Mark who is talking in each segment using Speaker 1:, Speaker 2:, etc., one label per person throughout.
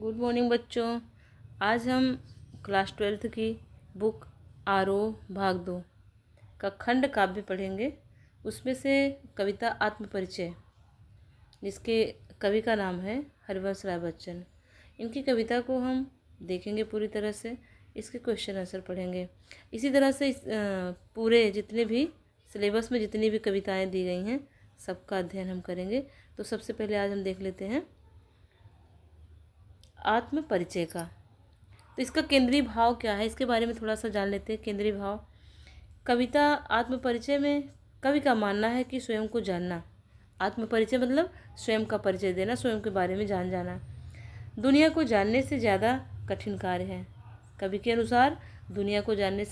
Speaker 1: Good morning बच्चों। आज हम क्लास 12th की बुक आरोह भाग 2 का खंड काव्य पढ़ेंगे। उसमें से कविता आत्मपरिचय, जिसके कवि का नाम है हरिवंश राय बच्चन। इनकी कविता को हम देखेंगे पूरी तरह से। इसके क्वेश्चन आंसर पढ़ेंगे। इसी तरह से पूरे जितने भी सिलेबस में जितनी भी कविताएं दी गई हैं सबका अध्ययन हम करेंगे। तो सबसे पहले आज हम देख लेते हैं आत्म परिचय का। तो इसका केंद्रीय भाव क्या है, इसके बारे में थोड़ा सा जान लेते हैं। केंद्रीय भाव कविता आत्म परिचय में कवि का मानना है कि स्वयं को जानना। आत्म परिचय मतलब स्वयं का परिचय देना, स्वयं के बारे में जाना दुनिया को जानने से ज़्यादा कठिन कार्य है। कवि के अनुसार दुनिया को जानने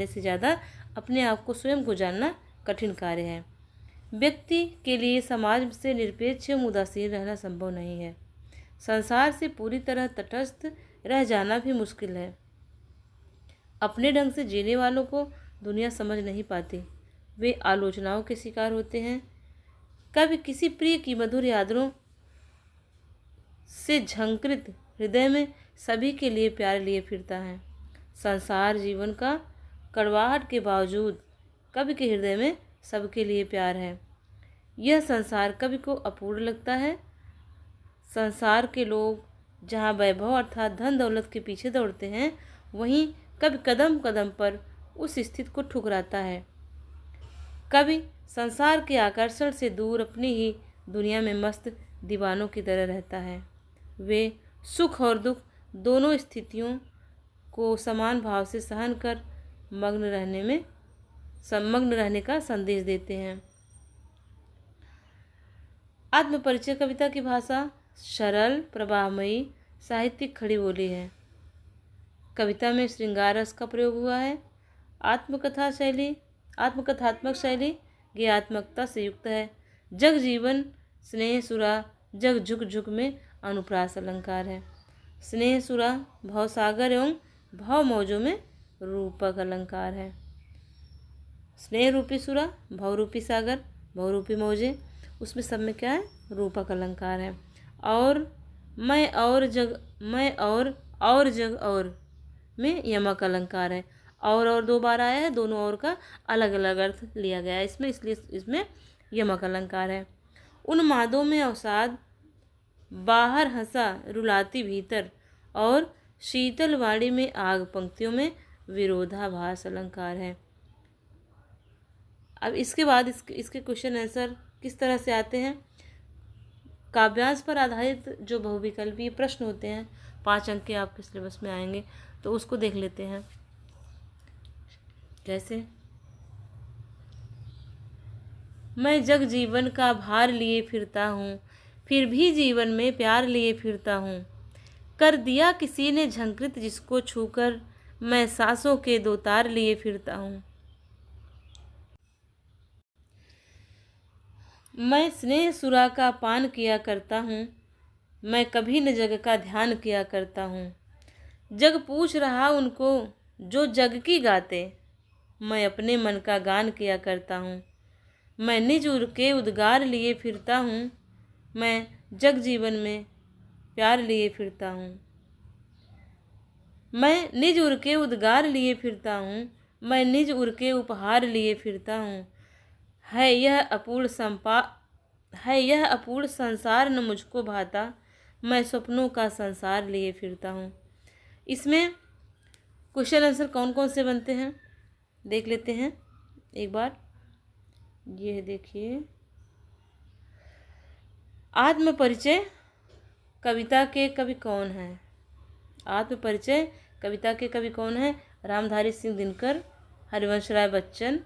Speaker 1: से ज़्यादा अपने आप को स्वयं को जानना कठिन कार्य है। व्यक्ति के लिए समाज से निरपेक्ष एवं उदासीन रहना संभव नहीं है। संसार से पूरी तरह तटस्थ रह जाना भी मुश्किल है। अपने ढंग से जीने वालों को दुनिया समझ नहीं पाती, वे आलोचनाओं के शिकार होते हैं। कभी किसी प्रिय की मधुर यादों से झंकृत हृदय में सभी के लिए प्यार लिए फिरता है। संसार जीवन का कड़वाहट के बावजूद कवि के हृदय में सबके लिए प्यार है। यह संसार कवि को अपूर्ण लगता है। संसार के लोग जहाँ वैभव अर्थात धन दौलत के पीछे दौड़ते हैं, वहीं कवि कदम कदम पर उस स्थिति को ठुकराता है। कवि संसार के आकर्षण से दूर अपनी ही दुनिया में मस्त दीवानों की तरह रहता है। वे सुख और दुख दोनों स्थितियों को समान भाव से सहन कर मग्न रहने का संदेश देते हैं। आत्मपरिचय कविता की भाषा सरल, प्रवाहमयी, साहित्यिक खड़ी बोली है। कविता में श्रृंगार रस का प्रयोग हुआ है। आत्मकथात्मक शैली ज्ञात्मकता से युक्त है। जग जीवन स्नेह सुरा जग झुक झुक में अनुप्रास अलंकार है। स्नेह सुरा भवसागर एवं भव मौजों में रूपक अलंकार है। स्नेह रूपी सुरा, भव रूपी सागर, भव रूपी मौजे, उसमें सब में क्या है? रूपक अलंकार है। और मैं और जग और में यमक अलंकार है। और 2 बार आया है, दोनों और का अलग अलग अर्थ लिया गया है इसमें, इसलिए इसमें यमक अलंकार है। उन मादों में अवसाद बाहर हंसा रुलाती भीतर, और शीतल वाणी में आग पंक्तियों में विरोधाभास अलंकार है। अब इसके बाद इसके क्वेश्चन आंसर किस तरह से आते हैं। काव्यांश पर आधारित जो बहुविकल्पीय प्रश्न होते हैं, 5 अंक के आपके सिलेबस में आएंगे, तो उसको देख लेते हैं। जैसे मैं जग जीवन का भार लिए फिरता हूँ, फिर भी जीवन में प्यार लिए फिरता हूँ। कर दिया किसी ने झंकृत जिसको छूकर, मैं सांसों के 2 तार लिए फिरता हूँ। मैं स्नेह सुरा का पान किया करता हूँ, मैं कभी न जग का ध्यान किया करता हूँ। जग पूछ रहा उनको जो जग की गाते, मैं अपने मन का गान किया करता हूँ। मैं निज उर के उद्गार लिए फिरता हूँ, मैं जग जीवन में प्यार लिए फिरता हूँ। मैं निज उर के उद्गार लिए फिरता हूँ, मैं निज उर के उपहार लिए फिरता हूँ। है यह अपूर्ण संसार न मुझको भाता, मैं स्वप्नों का संसार लिए फिरता हूँ। इसमें क्वेश्चन आंसर कौन कौन से बनते हैं देख लेते हैं एक बार। ये देखिए, आत्मपरिचय कविता के कवि कौन हैं? आत्मपरिचय कविता के कवि कौन हैं? रामधारी सिंह दिनकर, हरिवंश राय बच्चन,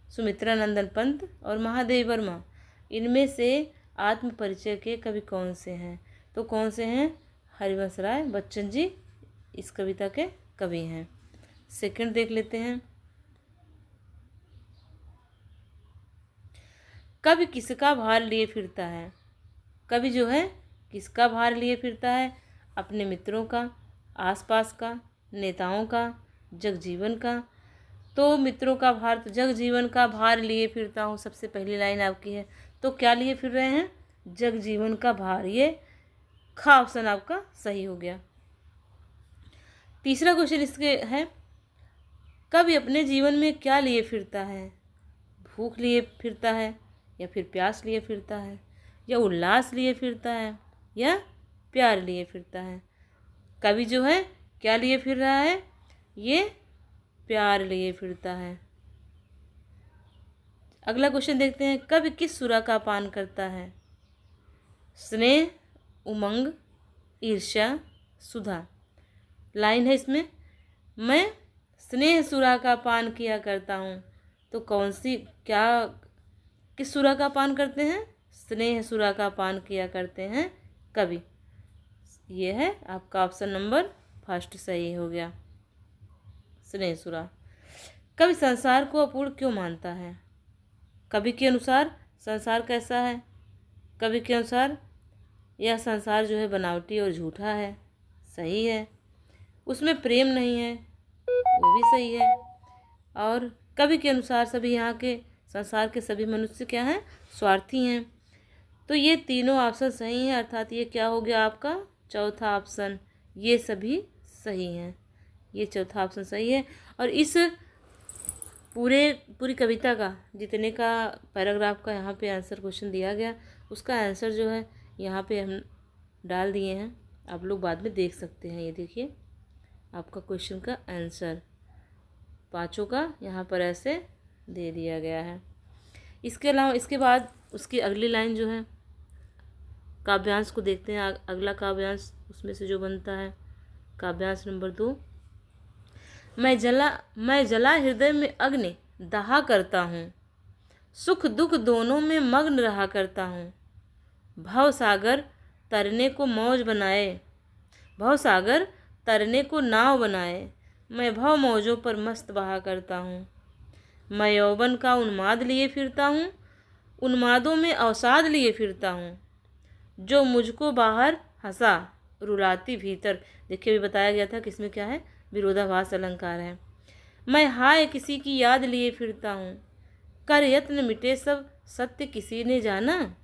Speaker 1: सुमित्रा नंदन पंत और महादेव वर्मा। इनमें से आत्मपरिचय के कवि कौन से हैं? तो कौन से हैं? हरिवंश राय बच्चन जी इस कविता के कवि हैं। सेकंड देख लेते हैं, कवि किसका भार लिए फिरता है? कवि जो है किसका भार लिए फिरता है? अपने मित्रों का, आसपास का, नेताओं का, जगजीवन का। तो मित्रों का भार, तो जग जीवन का भार लिए फिरता हूँ, सबसे पहली लाइन आपकी है। तो क्या लिए फिर रहे हैं? जग जीवन का भार। ये खा ऑप्शन आपका सही हो गया। तीसरा क्वेश्चन इसके है, कवि अपने जीवन में क्या लिए फिरता है? भूख लिए फिरता है, या फिर प्यास लिए फिरता है, या उल्लास लिए फिरता है, या प्यार लिए फिरता है? कवि जो है क्या लिए फिर रहा है? ये प्यार लिए फिरता है। अगला क्वेश्चन देखते हैं, कवि किस सुरा का पान करता है? स्नेह, उमंग, ईर्ष्या, सुधा। लाइन है इसमें, मैं स्नेह सुरा का पान किया करता हूँ। तो कौन सी, क्या, किस सुरा का पान करते हैं? स्नेह सुरा का पान किया करते हैं कवि। ये है आपका ऑप्शन नंबर फर्स्ट सही हो गया, स्नेह सुरा। कवि संसार को अपूर्ण क्यों मानता है? कवि के अनुसार संसार कैसा है? कवि के अनुसार यह संसार जो है बनावटी और झूठा है, सही है। उसमें प्रेम नहीं है, वो भी सही है। और कवि के अनुसार सभी यहाँ के संसार के सभी मनुष्य क्या हैं? स्वार्थी हैं। तो ये तीनों ऑप्शन सही हैं, अर्थात ये क्या हो गया आपका चौथा ऑप्शन, ये सभी सही हैं। ये चौथा ऑप्शन सही है। और इस पूरी कविता का जितने का पैराग्राफ का यहाँ पे आंसर क्वेश्चन दिया गया, उसका आंसर जो है यहाँ पे हम डाल दिए हैं, आप लोग बाद में देख सकते हैं। ये देखिए आपका क्वेश्चन का आंसर पाँचों का यहाँ पर ऐसे दे दिया गया है। इसके अलावा इसके बाद उसकी अगली लाइन जो है, काव्यांश को देखते हैं। अगला काव्यांश उसमें से जो बनता है, काव्यांश नंबर 2, मैं जला हृदय में अग्नि दहा करता हूँ, सुख दुख दोनों में मग्न रहा करता हूँ। भव सागर तरने को मौज बनाए, भव सागर तरने को नाव बनाए, मैं भव मौजों पर मस्त बहा करता हूँ। मैं यौवन का उन्माद लिए फिरता हूँ, उन्मादों में अवसाद लिए फिरता हूँ। जो मुझको बाहर हंसा रुलाती भीतर। देखिए भी बताया गया था कि इसमें क्या है, विरोधाभास अलंकार है। मैं हाय किसी की याद लिए फिरता हूँ, कर यत्न मिटे सब सत्य किसी ने जाना।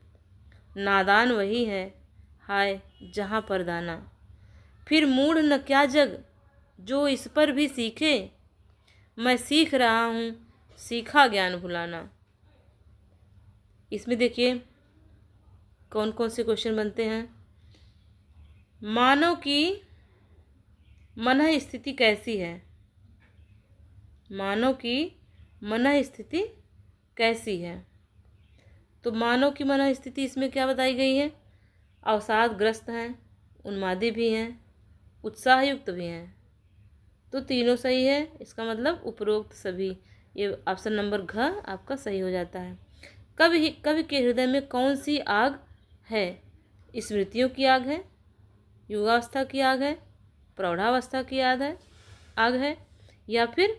Speaker 1: नादान वही है हाय जहाँ पर दाना, फिर मूढ़ न क्या जग जो इस पर भी सीखे। मैं सीख रहा हूँ सीखा ज्ञान भुलाना। इसमें देखिए कौन कौन से क्वेश्चन बनते हैं। मानव की मनः स्थिति कैसी है? मानव की मनः स्थिति कैसी है? तो मानव की मनः स्थिति इसमें क्या बताई गई है? अवसादग्रस्त हैं, उन्मादी भी हैं, उत्साहयुक्त भी हैं। तो तीनों सही है, इसका मतलब उपरोक्त सभी। ये ऑप्शन नंबर घ आपका सही हो जाता है। कवि के हृदय में कौन सी आग है? स्मृतियों की आग है, युवावस्था की आग है, प्रौढ़ावस्था की आग है, या फिर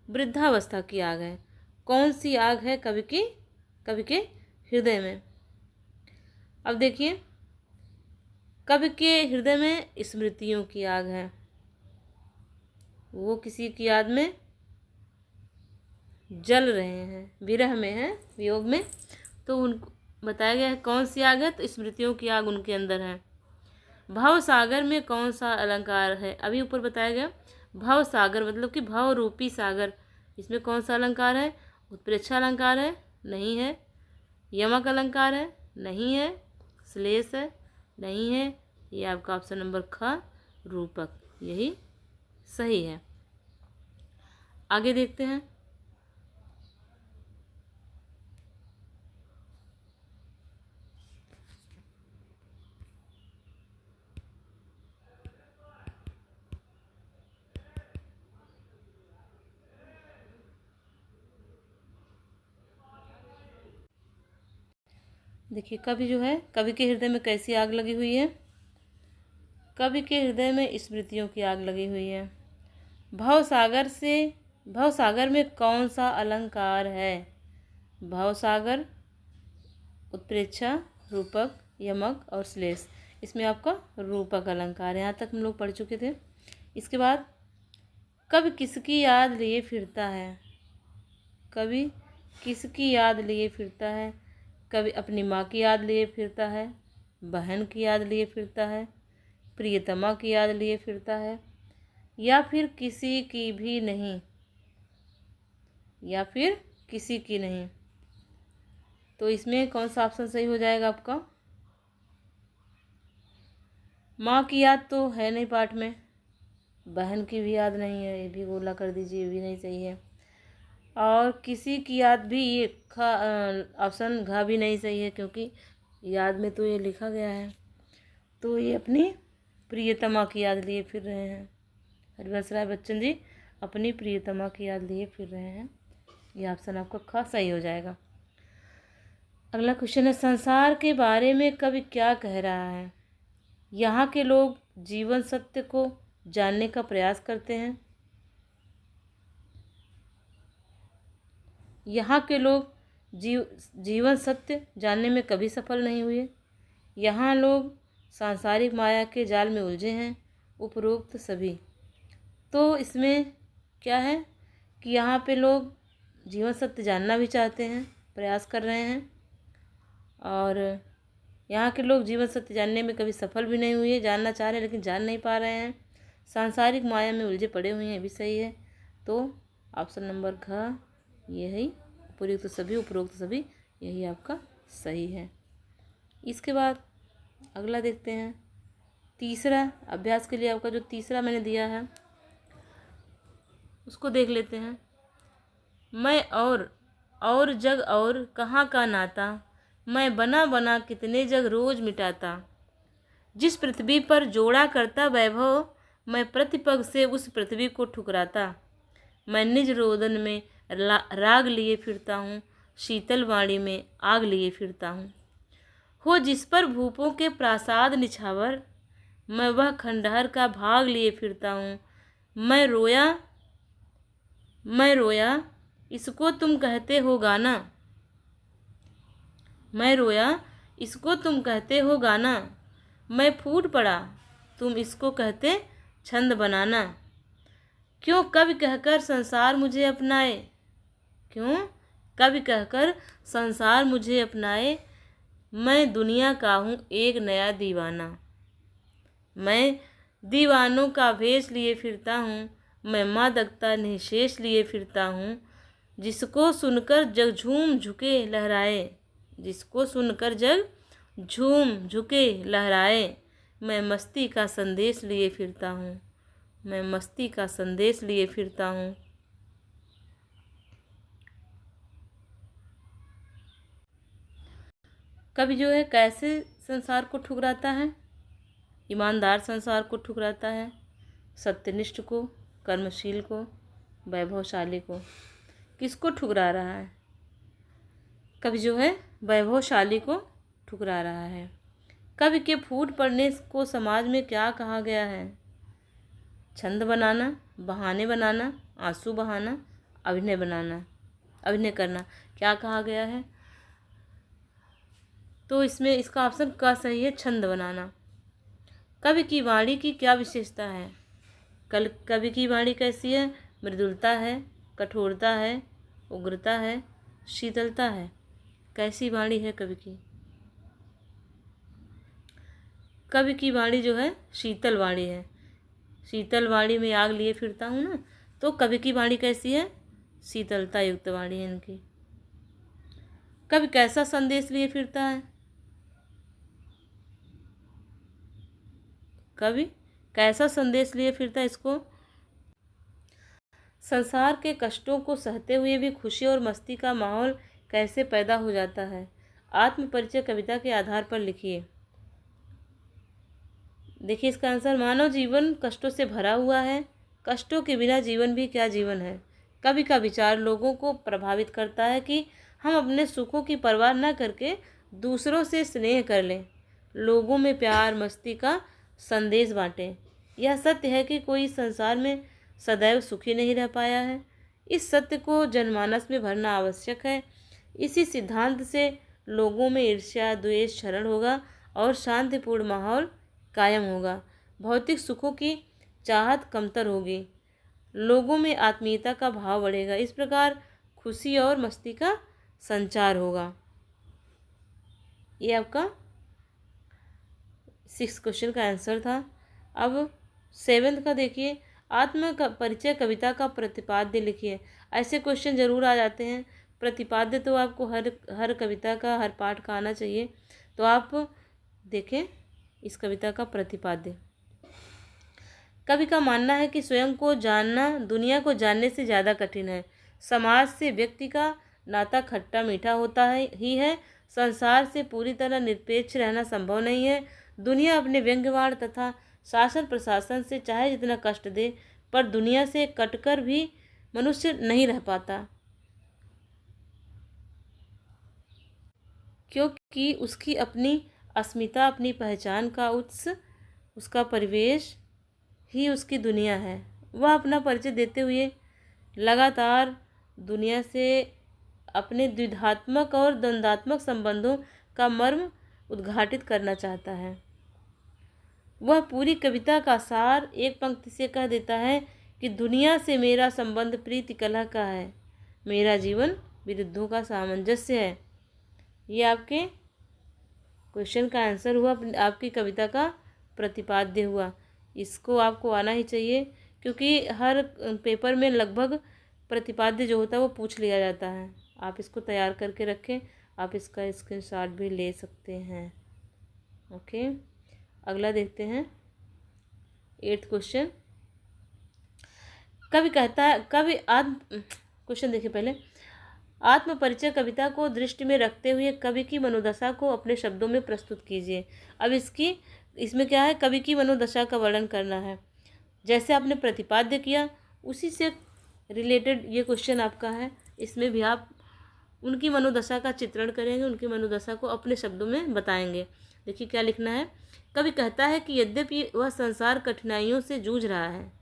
Speaker 1: वृद्धावस्था की आग है? कौन सी आग है कवि के हृदय में? अब देखिए, कवि के हृदय में स्मृतियों की आग है, वो किसी की याद में जल रहे हैं, विरह में हैं, वियोग में। तो उनको बताया गया है कौन सी आग है, तो स्मृतियों की आग उनके अंदर है। भव सागर में कौन सा अलंकार है? अभी ऊपर बताया गया भव सागर मतलब कि भव रूपी सागर, इसमें कौन सा अलंकार है? उत्प्रेक्षा अलंकार है? नहीं है। यमक अलंकार है? नहीं है। श्लेष है? नहीं है। ये आपका ऑप्शन नंबर ख रूपक, यही सही है। आगे देखते हैं। देखिए कवि जो है, कवि के हृदय में कैसी आग लगी हुई है? कवि के हृदय में स्मृतियों की आग लगी हुई है। भव सागर में कौन सा अलंकार है? भव सागर, उत्प्रेक्षा, रूपक, यमक और श्लेष। इसमें आपका रूपक अलंकार है। यहाँ तक हम लोग पढ़ चुके थे। इसके बाद कवि किसकी याद लिए फिरता है? कवि किसकी याद लिए फिरता है? कवि अपनी माँ की याद लिए फिरता है, बहन की याद लिए फिरता है, प्रियतमा की याद लिए फिरता है, या फिर किसी की भी नहीं, या फिर किसी की नहीं। तो इसमें कौन सा ऑप्शन सही हो जाएगा आपका? माँ की याद तो है नहीं पाठ में, बहन की भी याद नहीं है, ये भी गोला कर दीजिए, ये भी नहीं सही है। और किसी की याद भी, ये खा ऑप्शन घ भी नहीं सही है, क्योंकि याद में तो ये लिखा गया है। तो ये अपनी प्रियतमा की याद लिए फिर रहे हैं। हरिवंश राय बच्चन जी अपनी प्रियतमा की याद लिए फिर रहे हैं। ये ऑप्शन आपका ख सही हो जाएगा। अगला क्वेश्चन है, संसार के बारे में कवि क्या कह रहा है? यहाँ के लोग जीवन सत्य को जानने का प्रयास करते हैं। यहाँ के लोग जीवन सत्य जानने में कभी सफल नहीं हुए। यहाँ लोग सांसारिक माया के जाल में उलझे हैं। उपरोक्त सभी। तो इसमें क्या है कि यहाँ पे लोग जीवन सत्य जानना भी चाहते हैं, प्रयास कर रहे हैं, और यहाँ के लोग जीवन सत्य जानने में कभी सफल भी नहीं हुए। जानना चाह रहे हैं लेकिन जान नहीं पा रहे हैं। सांसारिक माया में उलझे पड़े हुए हैं, भी सही है। तो ऑप्शन नंबर घ यही उपरोक्त सभी यही आपका सही है। इसके बाद अगला देखते हैं। तीसरा अभ्यास के लिए आपका जो तीसरा मैंने दिया है उसको देख लेते हैं। मैं और जग और कहाँ का नाता, मैं बना बना कितने जग रोज मिटाता। जिस पृथ्वी पर जोड़ा करता वैभव, मैं प्रतिपग से उस पृथ्वी को ठुकराता। मैं निज रोदन में राग लिए फिरता हूँ, शीतल वाणी में आग लिए फिरता हूँ। हो जिस पर भूपों के प्रासाद निछावर, मैं वह खंडहर का भाग लिए फिरता हूँ। मैं रोया इसको तुम कहते हो गाना, मैं रोया इसको तुम कहते हो गाना। मैं फूट पड़ा तुम इसको कहते छंद बनाना। क्यों कवि कहकर संसार मुझे अपनाए, क्यों कवि कहकर संसार मुझे अपनाए। मैं दुनिया का हूँ एक नया दीवाना। मैं दीवानों का भेष लिए फिरता हूँ, मैं मादकता निशेष लिए फिरता हूँ। जिसको सुनकर जग झूम झुके लहराए, जिसको सुनकर जग झूम झुके लहराए। मैं मस्ती का संदेश लिए फिरता हूँ, मैं मस्ती का संदेश लिए फिरता हूँ। कवि जो है कैसे संसार को ठुकराता है? ईमानदार संसार को ठुकराता है, सत्यनिष्ठ को, कर्मशील को, वैभवशाली को। किसको ठुकरा रहा है? कवि जो है वैभवशाली को ठुकरा रहा है। कवि के फूट पड़ने को समाज में क्या कहा गया है? छंद बनाना, बहाने बनाना, आंसू बहाना, अभिनय करना। क्या कहा गया है? तो इसमें इसका ऑप्शन का सही है, छंद बनाना। कवि की वाणी की क्या विशेषता है? कवि की वाणी कैसी है? मृदुलता है, कठोरता है, उग्रता है, शीतलता है। कैसी वाणी है कवि की? कवि की वाणी जो है शीतल वाणी है। शीतल वाणी में आग लिए फिरता हूँ ना, तो कवि की वाणी कैसी है? शीतलता युक्त वाणी है इनकी। कवि कैसा संदेश लिए फिरता है? कवि कैसा संदेश लिए फिरता है? इसको संसार के कष्टों को सहते हुए भी खुशी और मस्ती का माहौल कैसे पैदा हो जाता है? आत्मपरिचय कविता के आधार पर लिखिए। देखिए इसका आंसर, मानव जीवन कष्टों से भरा हुआ है, कष्टों के बिना जीवन भी क्या जीवन है। कवि का विचार लोगों को प्रभावित करता है कि हम अपने सुखों की परवाह न करके दूसरों से स्नेह कर लें, लोगों में प्यार मस्ती का संदेश बांटें। यह सत्य है कि कोई संसार में सदैव सुखी नहीं रह पाया है। इस सत्य को जनमानस में भरना आवश्यक है। इसी सिद्धांत से लोगों में ईर्ष्या द्वेष क्षरण होगा और शांतिपूर्ण माहौल कायम होगा। भौतिक सुखों की चाहत कमतर होगी, लोगों में आत्मीयता का भाव बढ़ेगा। इस प्रकार खुशी और मस्ती का संचार होगा। ये आपका 6 क्वेश्चन का आंसर था। अब 7th का देखिए, आत्म का परिचय कविता का प्रतिपाद्य लिखिए। ऐसे क्वेश्चन जरूर आ जाते हैं। प्रतिपाद्य तो आपको हर कविता का, हर पाठ का आना चाहिए। तो आप देखें इस कविता का प्रतिपाद्य। कवि का मानना है कि स्वयं को जानना दुनिया को जानने से ज़्यादा कठिन है। समाज से व्यक्ति का नाता खट्टा मीठा होता है। संसार से पूरी तरह निरपेक्ष रहना संभव नहीं है। दुनिया अपने व्यंग्यवाद तथा शासन प्रशासन से चाहे जितना कष्ट दे, पर दुनिया से कटकर भी मनुष्य नहीं रह पाता, क्योंकि उसकी अपनी अस्मिता, अपनी पहचान का उत्स, उसका परिवेश ही उसकी दुनिया है। वह अपना परिचय देते हुए लगातार दुनिया से अपने द्विधात्मक और द्वंद्वात्मक संबंधों का मर्म उद्घाटित करना चाहता है। वह पूरी कविता का सार एक पंक्ति से कह देता है कि दुनिया से मेरा संबंध प्रीति कलह का है, मेरा जीवन विरुद्धों का सामंजस्य है। ये आपके क्वेश्चन का आंसर हुआ, आपकी कविता का प्रतिपाद्य हुआ। इसको आपको आना ही चाहिए, क्योंकि हर पेपर में लगभग प्रतिपाद्य जो होता है वो पूछ लिया जाता है। आप इसको तैयार करके रखें। आप इसका स्क्रीनशॉट भी ले सकते हैं। ओके, अगला देखते हैं 8th क्वेश्चन। कवि कहता है, क्वेश्चन देखिए पहले। आत्म परिचय कविता को दृष्टि में रखते हुए कवि की मनोदशा को अपने शब्दों में प्रस्तुत कीजिए। अब इसमें क्या है, कवि की मनोदशा का वर्णन करना है। जैसे आपने प्रतिपाद्य किया उसी से रिलेटेड ये क्वेश्चन आपका है। इसमें भी आप उनकी मनोदशा का चित्रण करेंगे, उनकी मनोदशा को अपने शब्दों में बताएंगे। देखिए क्या लिखना है। कवि कहता है कि यद्यपि वह संसार कठिनाइयों से जूझ रहा है।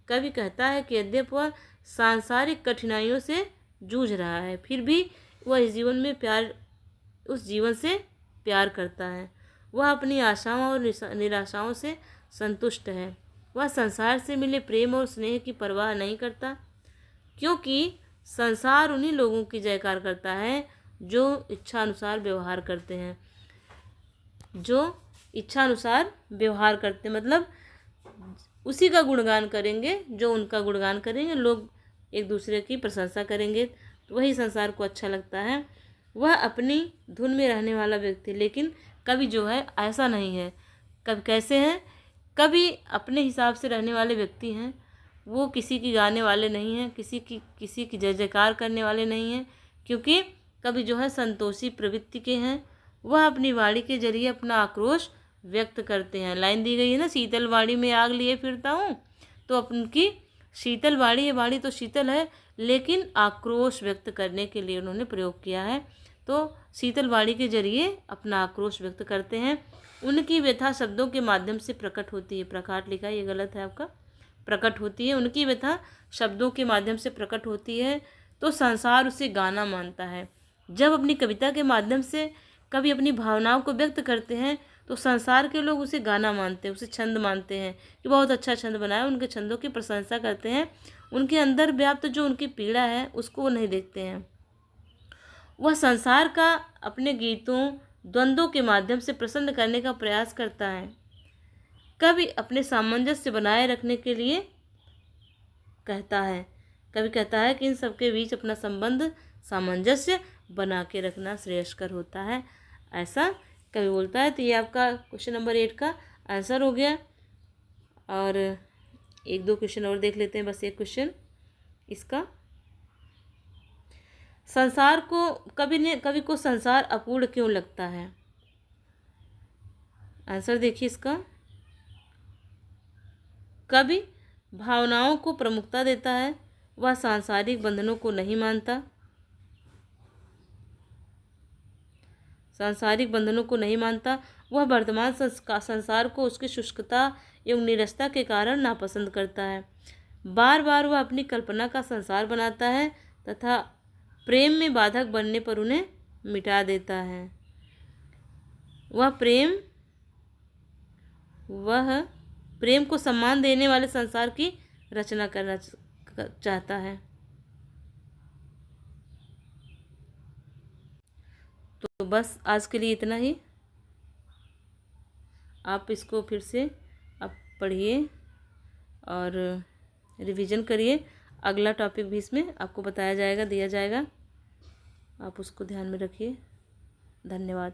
Speaker 1: कवि कहता है कि यद्यपि वह सांसारिक कठिनाइयों से जूझ रहा है, फिर भी वह उस जीवन से प्यार करता है। वह अपनी आशाओं और निराशाओं से संतुष्ट है। वह संसार से मिले प्रेम और स्नेह की परवाह नहीं करता, क्योंकि संसार उन्हीं लोगों की जयकार करता है जो इच्छानुसार व्यवहार करते हैं। मतलब उसी का गुणगान करेंगे जो उनका गुणगान करेंगे। लोग एक दूसरे की प्रशंसा करेंगे तो वही संसार को अच्छा लगता है। वह अपनी धुन में रहने वाला व्यक्ति, लेकिन कवि जो है ऐसा नहीं है। कवि कैसे हैं? कवि अपने हिसाब से रहने वाले व्यक्ति हैं। वो किसी की गाने वाले नहीं हैं, किसी की जय जयकार करने वाले नहीं हैं, क्योंकि कवि जो है संतोषी प्रवृत्ति के हैं। वह अपनी वाणी के जरिए अपना आक्रोश व्यक्त करते हैं। लाइन दी गई है ना, शीतल वाणी में आग लिए फिरता हूँ। तो उनकी शीतल वाणी, ये वाणी तो शीतल है, लेकिन आक्रोश व्यक्त करने के लिए उन्होंने प्रयोग किया है। तो शीतल वाणी के जरिए अपना आक्रोश व्यक्त करते हैं। उनकी व्यथा शब्दों के माध्यम से प्रकट होती है। प्रकाट लिखा है, ये गलत है आपका। प्रकट होती है। उनकी व्यथा शब्दों के माध्यम से प्रकट होती है, तो संसार उसे गाना मानता है। जब अपनी कविता के माध्यम से कवि अपनी भावनाओं को व्यक्त करते हैं तो संसार के लोग उसे गाना मानते हैं, उसे छंद मानते हैं कि बहुत अच्छा छंद बनाया। उनके छंदों की प्रशंसा करते हैं। उनके अंदर व्याप्त जो उनकी पीड़ा है उसको वो नहीं देखते हैं। वह संसार का अपने गीतों, द्वंद्वों के माध्यम से प्रसन्न करने का प्रयास करता है। कवि अपने सामंजस्य बनाए रखने के लिए कहता है कि इन सबके बीच अपना संबंध, सामंजस्य बना के रखना श्रेयस्कर होता है, ऐसा कवि बोलता है। तो ये आपका क्वेश्चन नंबर 8 का आंसर हो गया। और 1-2 क्वेश्चन और देख लेते हैं, बस एक क्वेश्चन इसका। कवि को संसार अपूर्ण क्यों लगता है? आंसर देखिए इसका। कवि भावनाओं को प्रमुखता देता है। वह सांसारिक बंधनों को नहीं मानता। वह वर्तमान संसार को उसकी शुष्कता एवं नीरसता के कारण नापसंद करता है। बार बार वह अपनी कल्पना का संसार बनाता है तथा प्रेम में बाधक बनने पर उन्हें मिटा देता है। वह प्रेम को सम्मान देने वाले संसार की रचना करना चाहता है। तो बस आज के लिए इतना ही। आप इसको फिर से आप पढ़िए और रिवीजन करिए। अगला टॉपिक भी इसमें आपको बताया जाएगा, दिया जाएगा, आप उसको ध्यान में रखिए। धन्यवाद।